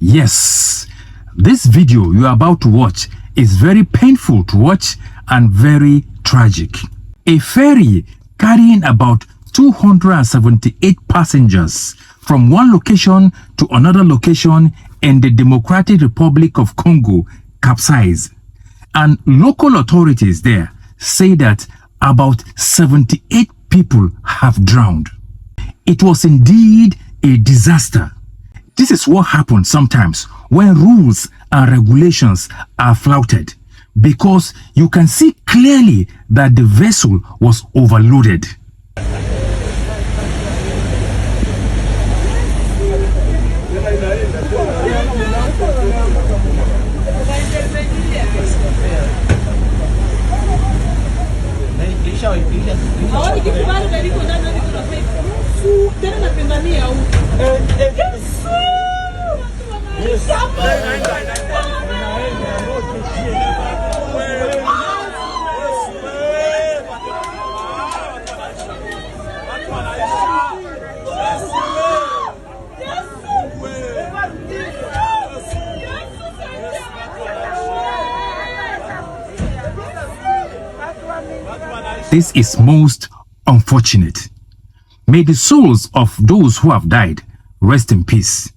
Yes, this video you are about to watch is very painful to watch and very tragic. A ferry carrying about 278 passengers from one location to another location in the Democratic Republic of Congo capsized, and local authorities there say that about 78 people have drowned. It was indeed a disaster. This is what happens sometimes when rules and regulations are flouted, because you can see clearly that the vessel was overloaded. This is most unfortunate. May the souls of those who have died rest in peace.